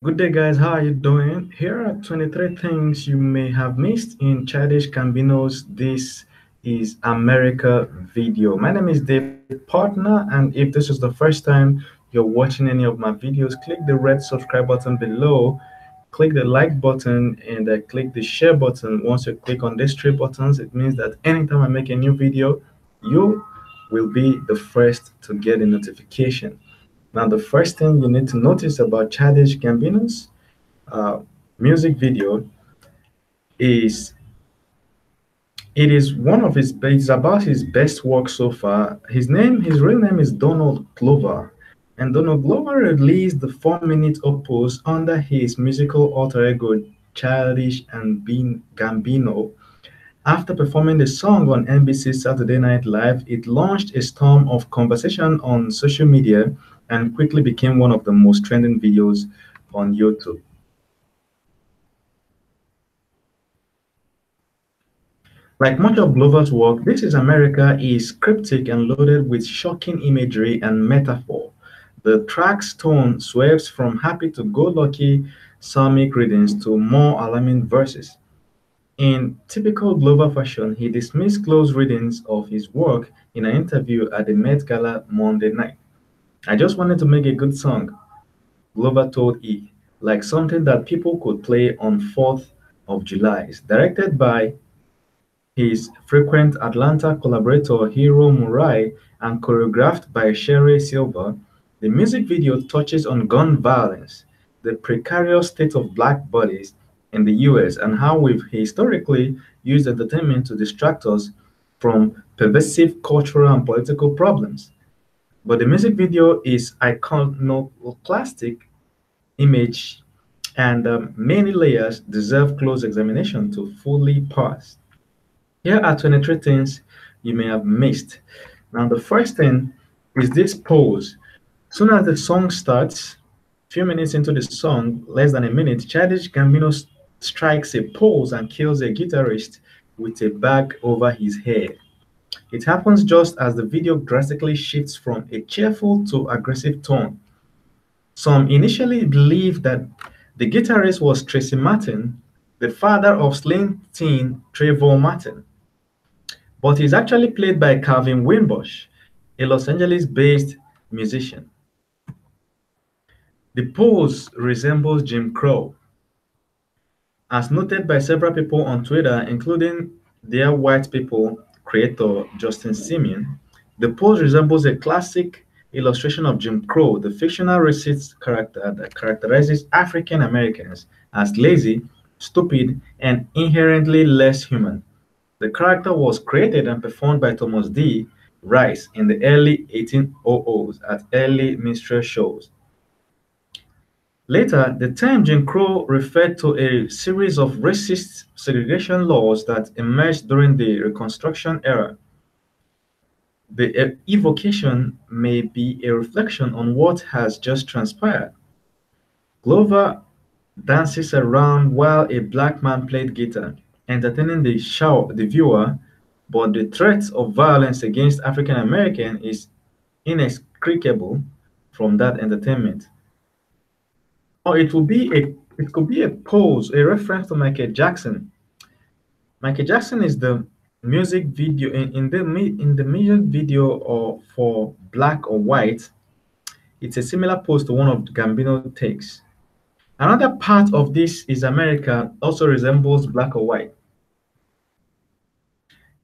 Good day, guys. How are you doing? Here are 23 things you may have missed in Childish Gambino's This is America video. My name is Dave Partner, and if this is the first time you're watching any of my videos, click the red subscribe button below, click the like button, and click the share button. Once you click on these three buttons, it means that anytime I make a new video, you will be the first to get a notification. Now, the first thing you need to notice about Childish Gambino's uh, music video is it is one of his it's about his best work so far. His real name is Donald Glover, and Donald Glover released the 4 minute opus under his musical alter ego Childish and Bean Gambino. After performing the song on NBC's Saturday Night Live, it launched a storm of conversation on social media and quickly became one of the most trending videos on YouTube. Like much of Glover's work, This is America is cryptic and loaded with shocking imagery and metaphor. The track's tone swerves from happy to go lucky psalmic readings to more alarming verses. In typical Glover fashion, he dismissed close readings of his work in an interview at the Met Gala Monday night. I just wanted to make a good song, Glover told E, like something that people could play on 4th of July. Directed by his frequent Atlanta collaborator Hiro Murai and choreographed by Sherry Silver, the music video touches on gun violence, the precarious state of black bodies in the US, and how we've historically used entertainment to distract us from pervasive cultural and political problems. But the music video is iconoclastic image and many layers deserve close examination to fully pass. Here are 23 things you may have missed. Now, the first thing is this pose. Soon as the song starts, a few minutes into the song, less than a minute, Childish Gambino strikes a pose and kills a guitarist with a bag over his head. It happens just as the video drastically shifts from a cheerful to aggressive tone. Some initially believed that the guitarist was Tracy Martin, the father of slain teen Trayvon Martin, but he's actually played by Calvin Wimbush, a Los Angeles-based musician. The pose resembles Jim Crow, as noted by several people on Twitter, including their white people creator Justin Simeon. The pose resembles a classic illustration of Jim Crow, the fictional racist character that characterizes African Americans as lazy, stupid, and inherently less human. The character was created and performed by Thomas D. Rice in the early 1800s at early minstrel shows. Later, the term Jim Crow referred to a series of racist segregation laws that emerged during the Reconstruction era. The evocation may be a reflection on what has just transpired. Glover dances around while a black man played guitar, entertaining the viewer, but the threat of violence against African Americans is inextricable from that entertainment. Or it could be a pose, a reference to Michael Jackson. Michael Jackson is the music video in the music video or for Black or White. It's a similar pose to one of Gambino takes. Another part of This is America also resembles Black or White.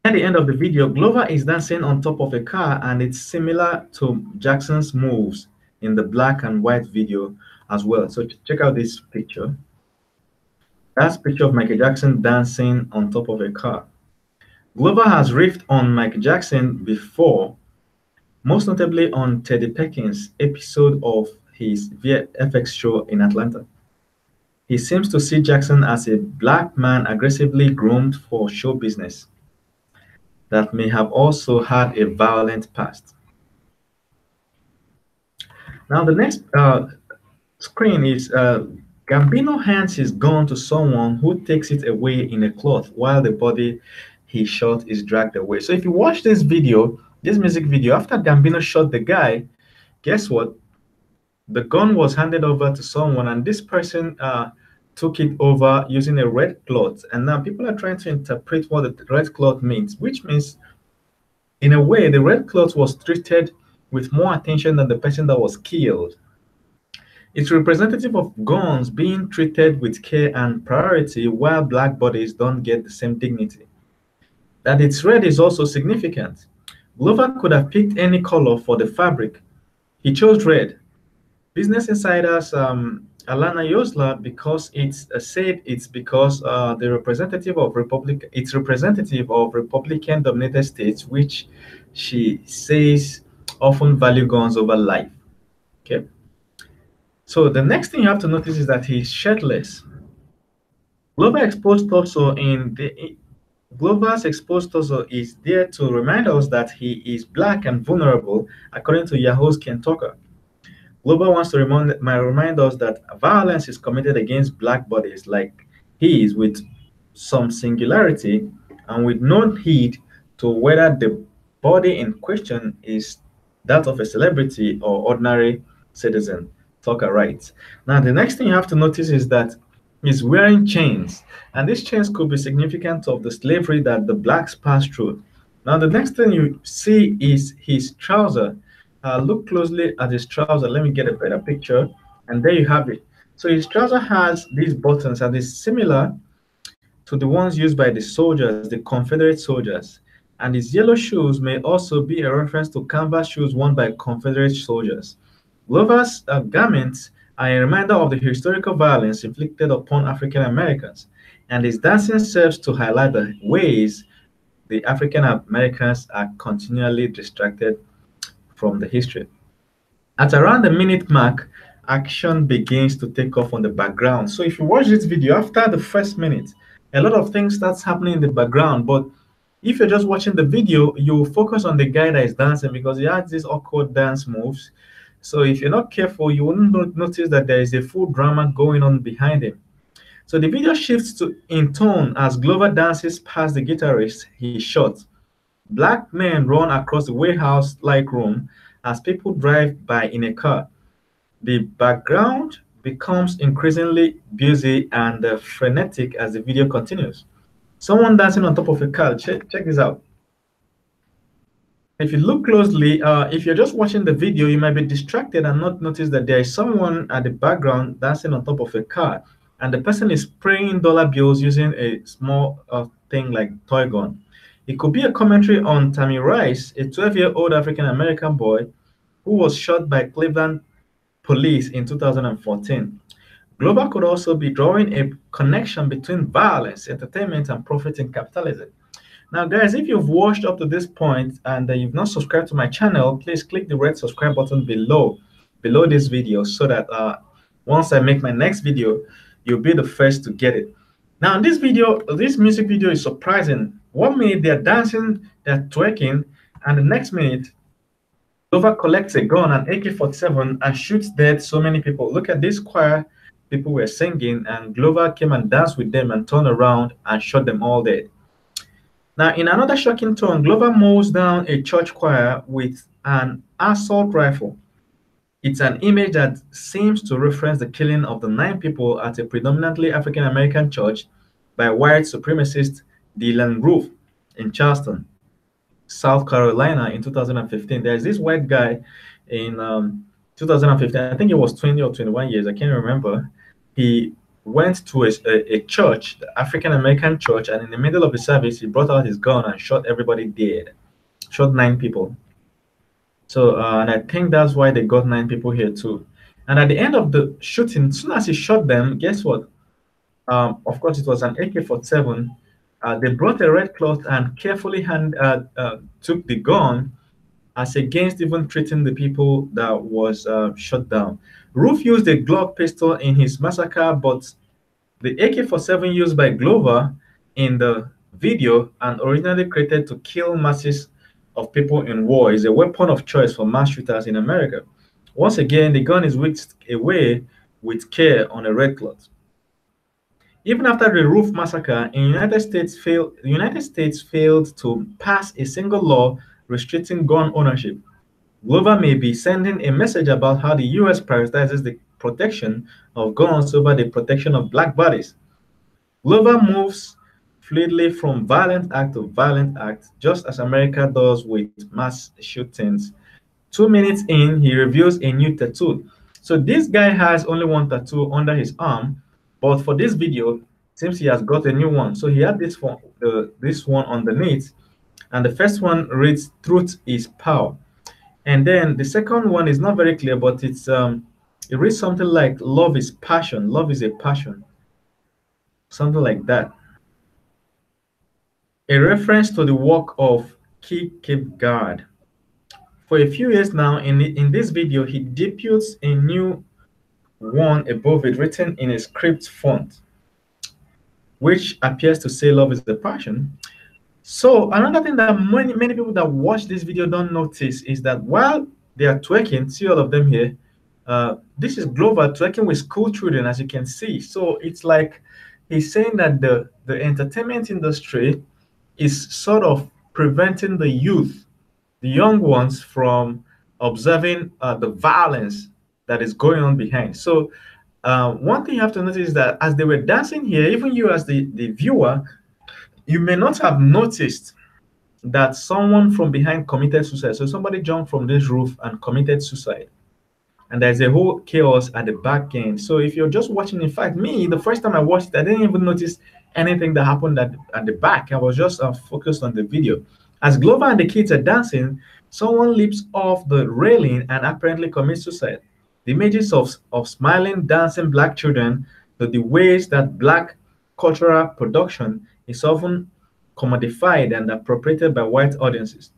At the end of the video, Glover is dancing on top of a car, and it's similar to Jackson's moves in the Black and White video as well. So check out this picture. That's a picture of Michael Jackson dancing on top of a car. Glover has riffed on Michael Jackson before, most notably on Teddy Perkins' episode of his VFX show in Atlanta. He seems to see Jackson as a black man aggressively groomed for show business that may have also had a violent past. Now, the next screen is Gambino hands his gun to someone who takes it away in a cloth while the body he shot is dragged away. So if you watch this video, this music video, after Gambino shot the guy, guess what? The gun was handed over to someone, and this person took it over using a red cloth. And now people are trying to interpret what the red cloth means, which means, in a way, the red cloth was treated with more attention than the person that was killed. It's representative of guns being treated with care and priority while black bodies don't get the same dignity. That it's red is also significant. Glover could have picked any color for the fabric. He chose red. Business Insider's Alana Yosla, because it's said it's because the representative of it's representative of Republican-dominated states, which she says often value guns over life. Okay. So the next thing you have to notice is that he's shirtless. Glover exposed torso in the Glover's exposed torso is there to remind us that he is black and vulnerable, according to Yahoo's Ken Tucker. Glover wants to remind us that violence is committed against black bodies like his with some singularity and with no heed to whether the body in question is that of a celebrity or ordinary citizen. Tucker writes. Now, the next thing you have to notice is that he's wearing chains, and these chains could be significant of the slavery that the blacks passed through. Now, the next thing you see is his trouser. Look closely at his trouser. Let me get a better picture, and there you have it. So his trouser has these buttons, and it's similar to the ones used by the soldiers, the Confederate soldiers. And his yellow shoes may also be a reference to canvas shoes worn by Confederate soldiers. Glover's garments are a reminder of the historical violence inflicted upon African Americans, and his dancing serves to highlight the ways the African Americans are continually distracted from the history. At around the minute mark, action begins to take off on the background. So if you watch this video, after the first minute, a lot of things starts happening in the background. But if you're just watching the video, you focus on the guy that is dancing because he has these awkward dance moves. So if you're not careful, you wouldn't notice that there is a full drama going on behind him. So the video shifts to in tone as Glover dances past the guitarist he shot. Black men run across the warehouse-like room as people drive by in a car. The background becomes increasingly busy and frenetic as the video continues. Someone dancing on top of a car. Check this out. If you look closely, if you're just watching the video, you might be distracted and not notice that there is someone at the background dancing on top of a car, and the person is spraying dollar bills using a small thing like toy gun. It could be a commentary on Tammy Rice, a 12-year-old African-American boy who was shot by Cleveland police in 2014. Glover could also be drawing a connection between violence, entertainment, and profit in capitalism. Now, guys, if you've watched up to this point and you've not subscribed to my channel, please click the red subscribe button below this video so that once I make my next video, you'll be the first to get it. Now, this music video is surprising. 1 minute they're dancing, they're twerking, and the next minute, Glover collects a gun, an AK-47, and shoots dead so many people. Look at this choir. People were singing, and Glover came and danced with them and turned around and shot them all dead. Now, in another shocking turn, Glover mows down a church choir with an assault rifle. It's an image that seems to reference the killing of the 9 people at a predominantly African-American church by white supremacist Dylan Roof in Charleston, South Carolina in 2015. There's this white guy in 2015, I think he was 20 or 21 years, I can't remember. He went to a church, the African-American church, and in the middle of the service, he brought out his gun and shot everybody dead, shot 9 people. So, and I think that's why they got 9 people here too. And at the end of the shooting, as soon as he shot them, guess what? Of course, it was an AK-47. They brought a red cloth and carefully took the gun as against even treating the people that was shot down. Roof used a Glock pistol in his massacre, but the AK-47 used by Glover in the video and originally created to kill masses of people in war is a weapon of choice for mass shooters in America. Once again, the gun is whisked away with care on a red cloth. Even after the Roof massacre, the United States failed to pass a single law restricting gun ownership. Glover may be sending a message about how the US prioritizes the protection of guns over the protection of black bodies. Glover moves fluidly from violent act to violent act, just as America does with mass shootings. 2 minutes in, he reveals a new tattoo. So this guy has only one tattoo under his arm, but for this video, seems he has got a new one. So he had this one underneath, and the first one reads "Truth is power," and then the second one is not very clear, but it reads something like "Love is passion." Love is a passion, something like that. A reference to the work of Kierkegaard. For a few years now, in this video, he debuts a new one above it written in a script font, which appears to say love is the passion. So another thing that many people that watch this video don't notice is that while they are twerking, see all of them here, this is Glover twerking with school children, as you can see. So it's like he's saying that the entertainment industry is sort of preventing the youth, the young ones, from observing the violence that is going on behind. So one thing you have to notice is that as they were dancing here, even you as the viewer, you may not have noticed that someone from behind committed suicide. So somebody jumped from this roof and committed suicide. And there's a whole chaos at the back end. So if you're just watching, in fact, me, the first time I watched it, I didn't even notice anything that happened at the back. I was just focused on the video. As Glover and the kids are dancing, someone leaps off the railing and apparently commits suicide. The images of smiling, dancing black children, the ways that black cultural production is often commodified and appropriated by white audiences.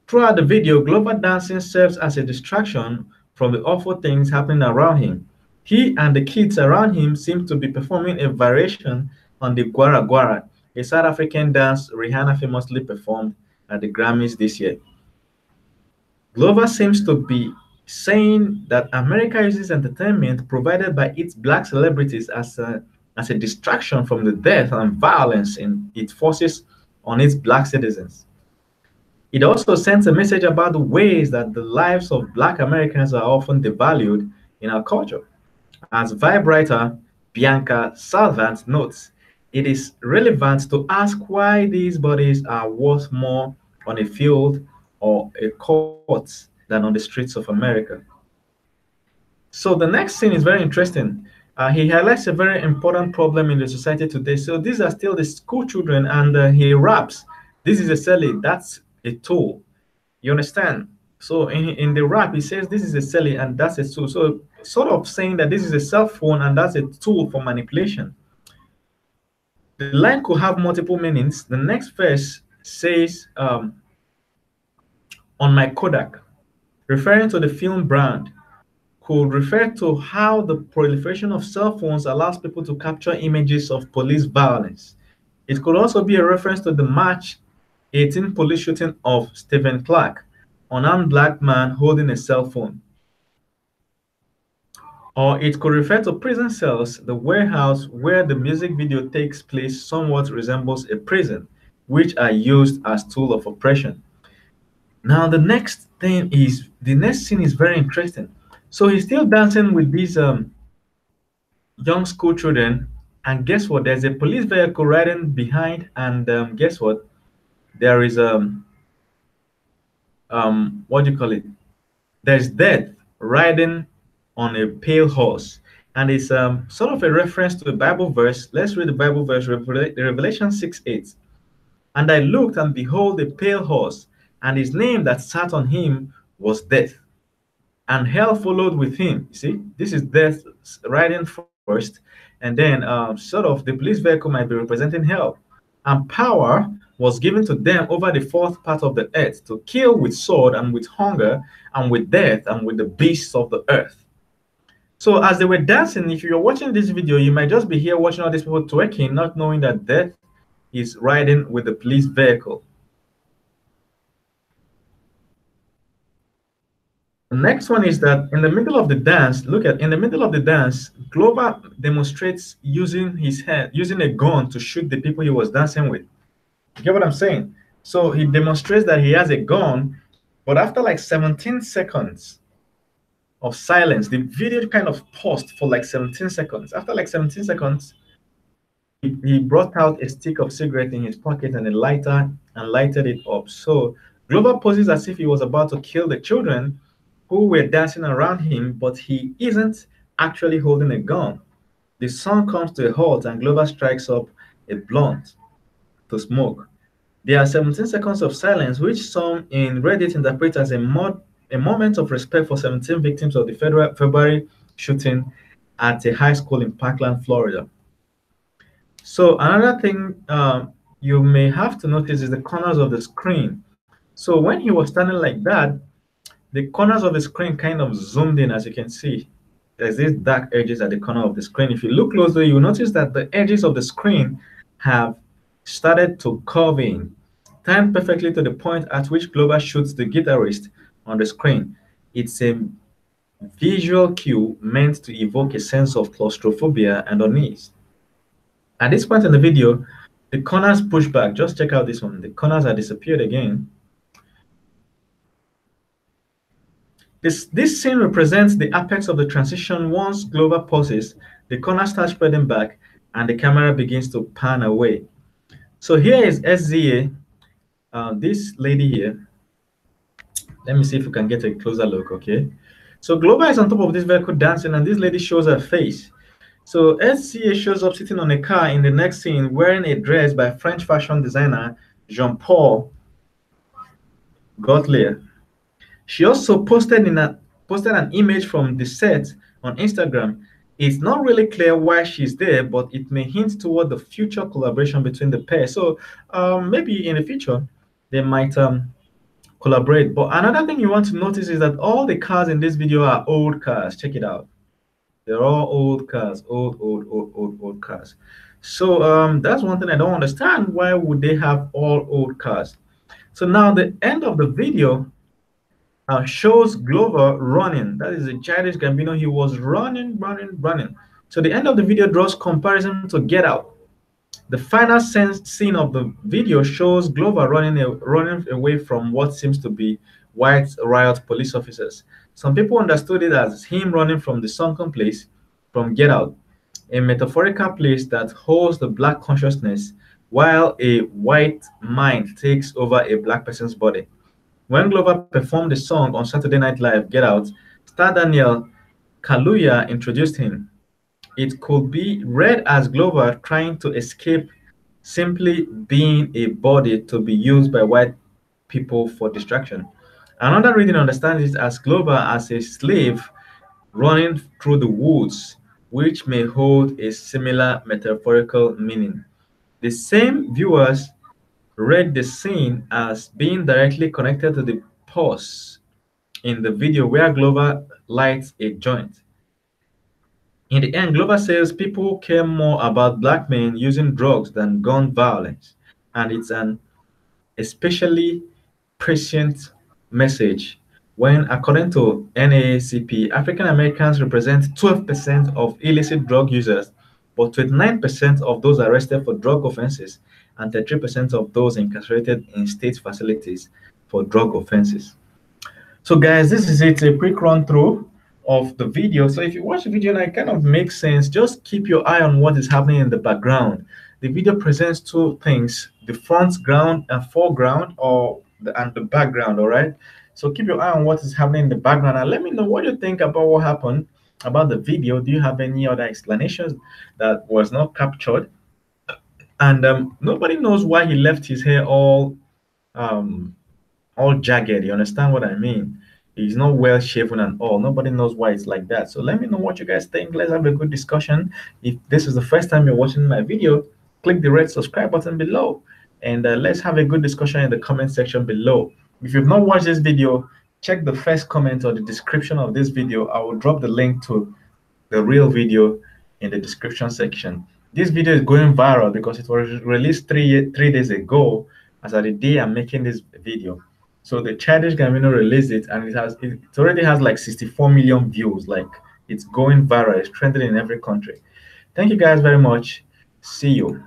Throughout the video, Glover dancing serves as a distraction from the awful things happening around him. He and the kids around him seem to be performing a variation on the Gwara Gwara, a South African dance Rihanna famously performed at the Grammys this year. Glover seems to be saying that America uses entertainment provided by its black celebrities as a distraction from the death and violence it forces on its black citizens. It also sends a message about the ways that the lives of black Americans are often devalued in our culture. As vibe writer Bianca Salvant notes, it is relevant to ask why these bodies are worth more on a field or a court than on the streets of America. So the next scene is very interesting. He highlights a very important problem in the society today. So these are still the school children, and he raps, "This is a celly, that's a tool." You understand? So in the rap, he says this is a celly and that's a tool. So sort of saying that this is a cell phone and that's a tool for manipulation. The line could have multiple meanings. The next verse says, "On my Kodak," referring to the film brand, could refer to how the proliferation of cell phones allows people to capture images of police violence. It could also be a reference to the March 18 police shooting of Stephen Clark, unarmed black man holding a cell phone. Or it could refer to prison cells, the warehouse where the music video takes place somewhat resembles a prison, which are used as tool of oppression. Now the next scene is very interesting. So he's still dancing with these young school children, and guess what? There's a police vehicle riding behind, and guess what? There is what do you call it? There's death riding on a pale horse, and it's sort of a reference to a Bible verse. Let's read the Bible verse, Revelation 6:8. "And I looked, and behold, a pale horse, and his name that sat on him was Death, and hell followed with him." You see, this is death riding first, and then sort of the police vehicle might be representing hell. "And power was given to them over the fourth part of the earth to kill with sword and with hunger and with death and with the beasts of the earth." So as they were dancing, if you're watching this video, you might just be here watching all these people twerking, not knowing that death is riding with the police vehicle. The next one is that in the middle of the dance, in the middle of the dance, Glover demonstrates using his hand, using a gun to shoot the people he was dancing with. You get what I'm saying? So he demonstrates that he has a gun, But after like 17 seconds of silence, the video kind of paused for like 17 seconds. After like 17 seconds, he brought out a stick of cigarette in his pocket and a lighter and lighted it up. So Glover poses as if he was about to kill the children who were dancing around him, but he isn't actually holding a gun. The song comes to a halt and Glover strikes up a blunt to smoke. There are 17 seconds of silence, which some in Reddit interpret as a moment of respect for 17 victims of the February shooting at a high school in Parkland, Florida. So another thing you may have to notice is the corners of the screen. So when he was standing like that, the corners of the screen kind of zoomed in, as you can see. There's these dark edges at the corner of the screen. If you look closely, you'll notice that the edges of the screen have started to curve in, timed perfectly to the point at which Glover shoots the guitarist on the screen. It's a visual cue meant to evoke a sense of claustrophobia and unease. At this point in the video, the corners push back. Just check out this one. The corners are disappeared again. This scene represents the apex of the transition. Once Glover pauses, the corners start spreading back and the camera begins to pan away. So here is SZA, this lady here. Let me see if we can get a closer look, okay? So Glover is on top of this vehicle dancing and this lady shows her face. So SCA shows up sitting on a car in the next scene wearing a dress by French fashion designer Jean-Paul Gaultier. She also posted an image from the set on Instagram. It's not really clear why she's there, but it may hint toward the future collaboration between the pair. So maybe in the future they might collaborate. But another thing you want to notice is that all the cars in this video are old cars. Check it out. They're all old cars, old cars. So that's one thing I don't understand. Why would they have all old cars? So now the end of the video shows Glover running. That is a Childish Gambino. He was running. So the end of the video draws comparison to Get Out. The final scene of the video shows Glover running away from what seems to be white riot police officers. Some people understood it as him running from the sunken place from Get Out, a metaphorical place that holds the black consciousness while a white mind takes over a black person's body. When Glover performed the song on Saturday Night Live, Get Out, star Daniel Kaluuya introduced him. It could be read as Glover trying to escape simply being a body to be used by white people for distraction. Another reading understands it as Glover as a slave running through the woods, which may hold a similar metaphorical meaning. The same viewers read the scene as being directly connected to the pause in the video where Glover lights a joint. In the end, Glover says people care more about black men using drugs than gun violence, and it's an especially prescient message when, according to NAACP, African Americans represent 12% of illicit drug users, but 29% of those arrested for drug offenses and 33% of those incarcerated in state facilities for drug offenses. So guys, this is it, a quick run through of the video. So if you watch the video and it kind of makes sense, just keep your eye on what is happening in the background. The video presents two things, the front ground and foreground and the background, all right? So keep your eye on what is happening in the background and let me know what you think about what happened about the video. Do you have any other explanations that was not captured? And nobody knows why he left his hair all jagged. You understand what I mean? He's not well shaven and all. Nobody knows why it's like that. So let me know what you guys think. Let's have a good discussion. If this is the first time you're watching my video, click the red subscribe button below and let's have a good discussion in the comment section below. If you've not watched this video, check the first comment or the description of this video. I will drop the link to the real video in the description section. This video is going viral because it was released three days ago as at the day I'm making this video. So the Childish Gambino released it and it already has like 64 million views. Like, it's going viral, it's trending in every country. Thank you guys very much. See you.